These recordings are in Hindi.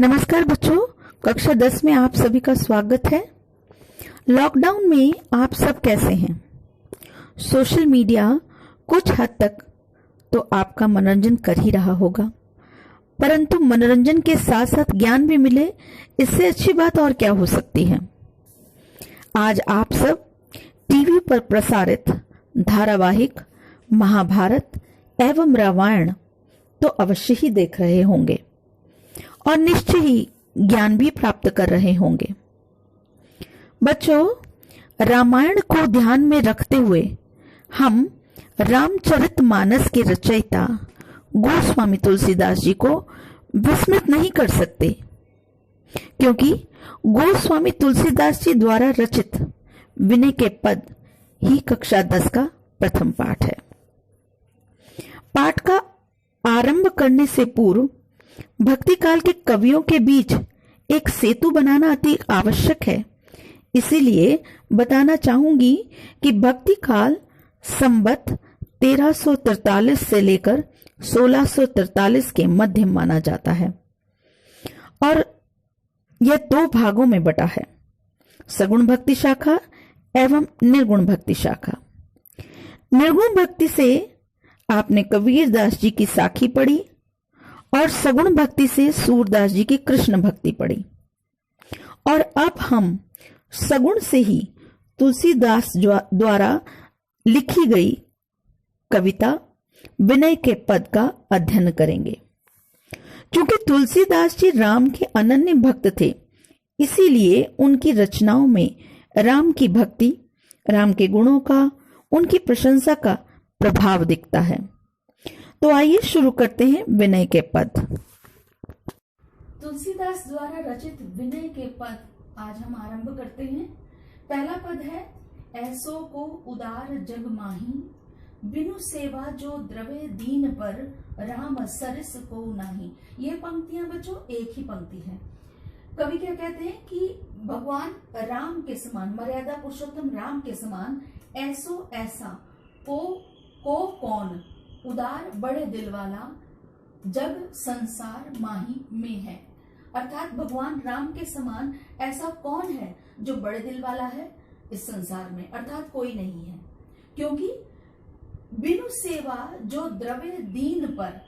नमस्कार बच्चों, कक्षा 10 में आप सभी का स्वागत है। लॉकडाउन में आप सब कैसे हैं? सोशल मीडिया कुछ हद तक तो आपका मनोरंजन कर ही रहा होगा, परंतु मनोरंजन के साथ साथ ज्ञान भी मिले, इससे अच्छी बात और क्या हो सकती है। आज आप सब टीवी पर प्रसारित धारावाहिक महाभारत एवं रामायण तो अवश्य ही देख रहे होंगे और निश्चय ही ज्ञान भी प्राप्त कर रहे होंगे। बच्चों, रामायण को ध्यान में रखते हुए हम रामचरितमानस के रचयिता गोस्वामी तुलसीदास जी को विस्मृत नहीं कर सकते, क्योंकि गोस्वामी तुलसीदास जी द्वारा रचित विनय के पद ही कक्षा 10 का प्रथम पाठ है। पाठ का आरंभ करने से पूर्व भक्ति काल के कवियों के बीच एक सेतु बनाना अति आवश्यक है। इसीलिए बताना चाहूंगी कि भक्ति काल संवत 1343 से लेकर 1643 के मध्य माना जाता है और यह दो भागों में बटा है, सगुण भक्ति शाखा एवं निर्गुण भक्ति शाखा। निर्गुण भक्ति से आपने कबीरदास जी की साखी पढ़ी और सगुण भक्ति से सूरदास जी की कृष्ण भक्ति पढ़ी, और अब हम सगुण से ही तुलसीदास द्वारा लिखी गई कविता विनय के पद का अध्ययन करेंगे। क्योंकि तुलसीदास जी राम के अनन्य भक्त थे, इसीलिए उनकी रचनाओं में राम की भक्ति, राम के गुणों का, उनकी प्रशंसा का प्रभाव दिखता है। तो आइए शुरू करते हैं विनय के पद। तुलसीदास द्वारा रचित विनय के पद आज हम आरंभ करते हैं। पहला पद है, ऐसो को उदार जग माही, बिनु सेवा जो द्रवे दीन पर, राम सरिस को नाही। ये पंक्तियां बच्चों एक ही पंक्ति है। कवि क्या कहते हैं कि भगवान राम के समान, मर्यादा पुरुषोत्तम राम के समान, ऐसो ऐसा को कौन, उदार बड़े दिल वाला, जग संसार माही में है। अर्थात भगवान राम के समान ऐसा कौन है जो बड़े दिल वाला है इस संसार में? अर्थात कोई नहीं है, क्योंकि बिनु सेवा जो द्रव्य दीन पर,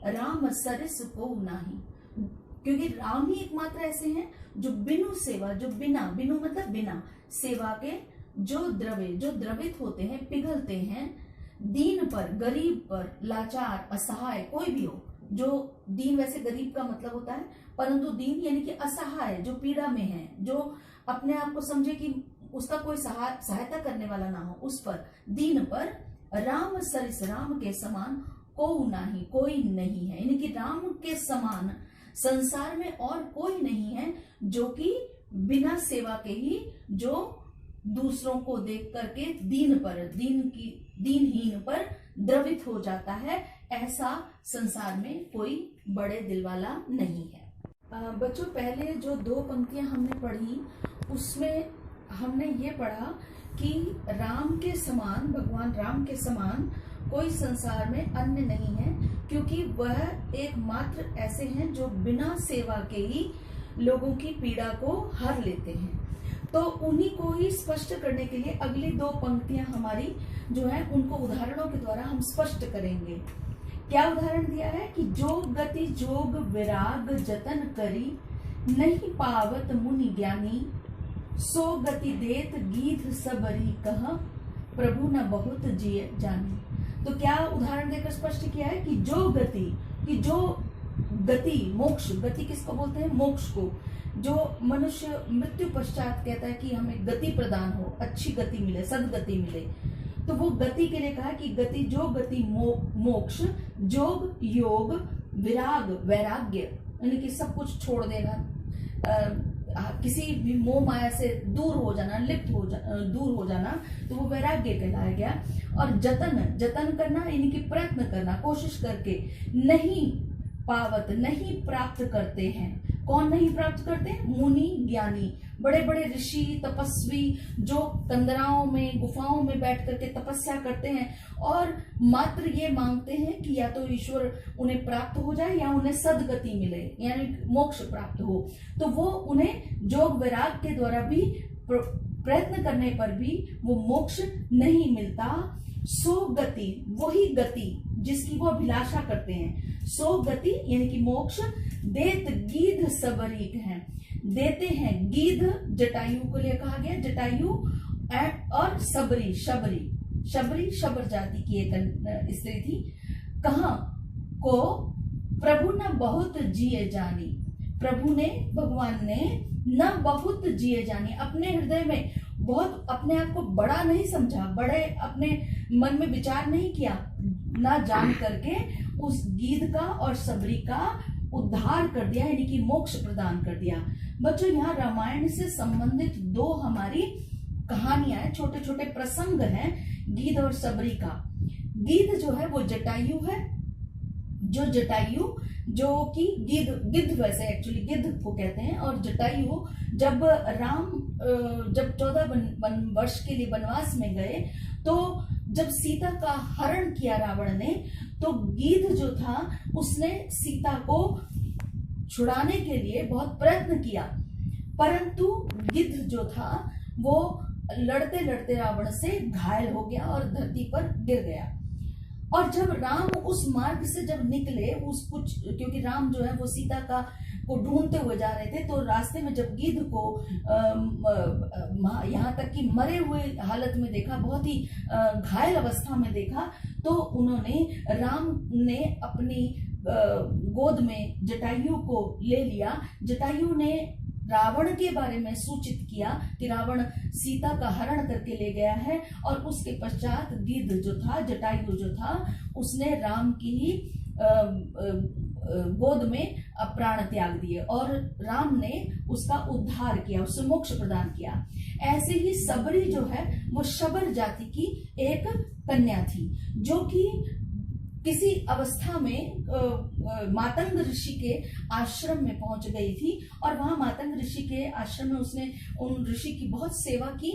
राम सरिस को नाही। क्योंकि राम ही एकमात्र ऐसे हैं जो बिनु सेवा, जो बिना, बिनु मतलब बिना सेवा के, जो द्रवित होते हैं, पिघलते हैं, दीन पर, गरीब पर, लाचार, असहाय, कोई भी हो। जो दीन वैसे गरीब का मतलब होता है, परंतु दीन यानी कि असहाय, जो पीड़ा में है, जो अपने आप को समझे कि उसका कोई सहायता करने वाला ना हो, उस पर, दीन पर, राम सरिस, राम के समान, को नाही, कोई नहीं है। यानी कि राम के समान संसार में और कोई नहीं है जो कि बिना सेवा के ही, जो दूसरों को देख करके दीन पर, दीनहीन पर द्रवित हो जाता है, ऐसा संसार में कोई बड़े दिल वाला नहीं है। बच्चों, पहले जो दो पंक्तियां हमने पढ़ी उसमें हमने ये पढ़ा कि राम के समान, भगवान राम के समान कोई संसार में अन्य नहीं है, क्योंकि वह एकमात्र ऐसे हैं जो बिना सेवा के ही लोगों की पीड़ा को हर लेते हैं। तो उन्हीं को ही स्पष्ट करने के लिए अगली दो पंक्तियां हमारी जो है उनको उदाहरणों के द्वारा हम स्पष्ट करेंगे। क्या उदाहरण दिया है कि जोग गति जोग विराग जतन करी, नहीं पावत मुनि ज्ञानी, सो गति देत गीत सबरी कह, प्रभु न बहुत जिय जानी। तो क्या उदाहरण देकर स्पष्ट किया है कि जो गति, कि जो गति, मोक्ष, गति किसको बोलते हैं? मोक्ष को। जो मनुष्य मृत्यु पश्चात कहता है कि हमें गति प्रदान हो, अच्छी गति मिले, सदगति मिले, तो वो गति के लिए कहा कि गति, जो गति मोक्ष, जोग योग, विराग वैराग्य, यानी कि सब कुछ छोड़ देना, किसी भी मोह माया से दूर हो जाना, दूर हो जाना, तो वो वैराग्य कहलाया गया। और जतन करना यानी कि प्रयत्न करना, कोशिश करके, नहीं पावत, नहीं प्राप्त करते हैं, कौन नहीं प्राप्त करते? मुनि ज्ञानी, बड़े बड़े ऋषि तपस्वी जो कंदराओं में गुफाओं में बैठ करके तपस्या करते हैं और मात्र ये मांगते हैं कि या तो ईश्वर उन्हें प्राप्त हो जाए या उन्हें सदगति मिले, यानी मोक्ष प्राप्त हो। तो वो उन्हें जोग वैराग के द्वारा भी प्रयत्न करने पर भी वो मोक्ष नहीं मिलता। सो गति, वही गति जिसकी वो अभिलाषा करते हैं। सो गति यानी कि मोक्ष देत गीध सबरीक है, देते हैं। गीध जटायु को लिए कहा गया, जटायु और सबरी, शबरी शबर जाति की एक स्त्री थी। कहाँ को? प्रभु न बहुत जिए जानी, प्रभु ने, भगवान ने न बहुत जिए जानी, अपने हृदय में बहुत अपने आप को बड़ा नहीं समझा, बड़े अपने मन में विचार नहीं किया, ना जान करके उस गीध का और सबरी का उद्धार कर दिया, यानी कि मोक्ष प्रदान कर दिया। बच्चों, यहाँ रामायण से संबंधित दो हमारी कहानियां हैं, छोटे छोटे प्रसंग हैं गीध और सबरी का। गीध जो है वो जटायु है, जो जटायु जो कि गिद्ध वैसे एक्चुअली गिद्ध को कहते हैं, और जटायु जब राम जब 14 वर्ष के लिए वनवास में गए तो जब सीता का हरण किया रावण ने, तो गिद्ध जो था उसने सीता को छुड़ाने के लिए बहुत प्रयत्न किया, परंतु गिद्ध जो था वो लड़ते लड़ते रावण से घायल हो गया और धरती पर गिर गया। और जब राम उस मार्ग से जब निकले, क्योंकि राम जो है वो सीता को ढूंढते हुए जा रहे थे, तो रास्ते में जब गिद्ध को यहाँ तक कि मरे हुए हालत में देखा, बहुत ही घायल अवस्था में देखा, तो उन्होंने, राम ने अपनी गोद में जटायु को ले लिया। जटायु ने रावण के बारे में सूचित किया कि रावण सीता का हरण करके ले गया है, और उसके पश्चात गिद्ध जो था, जटायु जो था, उसने राम की गोद में प्राण त्याग दिए और राम ने उसका उद्धार किया, उससे मोक्ष प्रदान किया। ऐसे ही सबरी जो है वो शबर जाति की एक कन्या थी, जो कि किसी अवस्था में मातंग ऋषि के आश्रम में पहुंच गई थी, और वहां मातंग ऋषि के आश्रम में उसने उन ऋषि की बहुत सेवा की।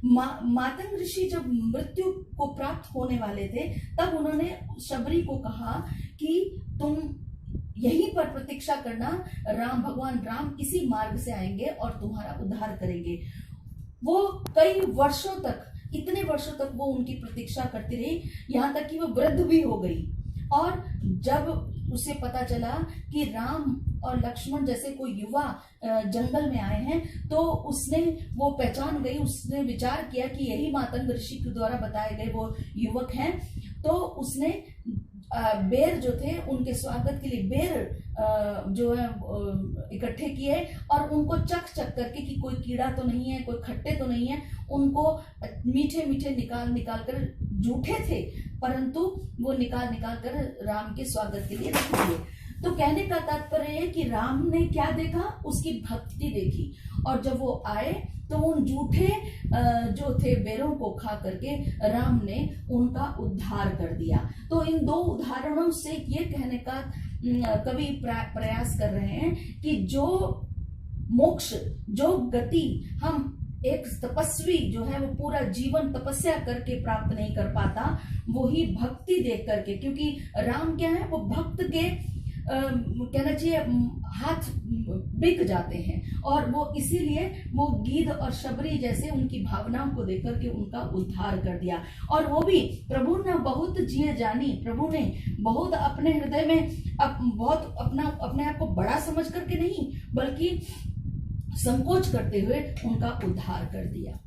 मातंग ऋषि जब मृत्यु को प्राप्त होने वाले थे, तब उन्होंने शबरी को कहा कि तुम यहीं पर प्रतीक्षा करना, भगवान राम इसी मार्ग से आएंगे और तुम्हारा उद्धार करेंगे। वो कई वर्षों तक, इतने वर्षों तक वो उनकी प्रतीक्षा करती रही, यहाँ तक कि वो वृद्ध भी हो गई। और जब उसे पता चला कि राम और लक्ष्मण जैसे कोई युवा जंगल में आए हैं, तो उसने वो पहचान गई, उसने विचार किया कि यही मातंग ऋषि के द्वारा बताए गए वो युवक हैं। तो उसने बेर जो थे उनके स्वागत के लिए बेर जो है इकट्ठे किए, और उनको चख करके कि कोई कीड़ा तो नहीं है, कोई खट्टे तो नहीं है, उनको मीठे मीठे निकाल कर, जूठे थे परंतु वो निकाल कर राम के स्वागत के लिए रख दिए। तो कहने का तात्पर्य है कि राम ने क्या देखा? उसकी भक्ति देखी, और जब वो आए तो उन जूठे जो थे बेरों को खा करके राम ने उनका उद्धार कर दिया। तो इन दो उदाहरणों से ये कहने का कवि प्रयास कर रहे हैं कि जो मोक्ष, जो गति हम एक तपस्वी जो है वो पूरा जीवन तपस्या करके प्राप्त नहीं कर पाता, वो ही भक्ति देख करके, क्योंकि राम क्या है, वो भक्त के कहना चाहिए हाथ बिक जाते हैं, और वो इसीलिए वो गिद्ध और शबरी जैसे उनकी भावनाओं को देख करके उनका उद्धार कर दिया। और वो भी प्रभु ने बहुत जिए जानी, प्रभु ने बहुत अपने हृदय में बहुत अपने आप को बड़ा समझ करके नहीं, बल्कि संकोच करते हुए उनका उद्धार कर दिया।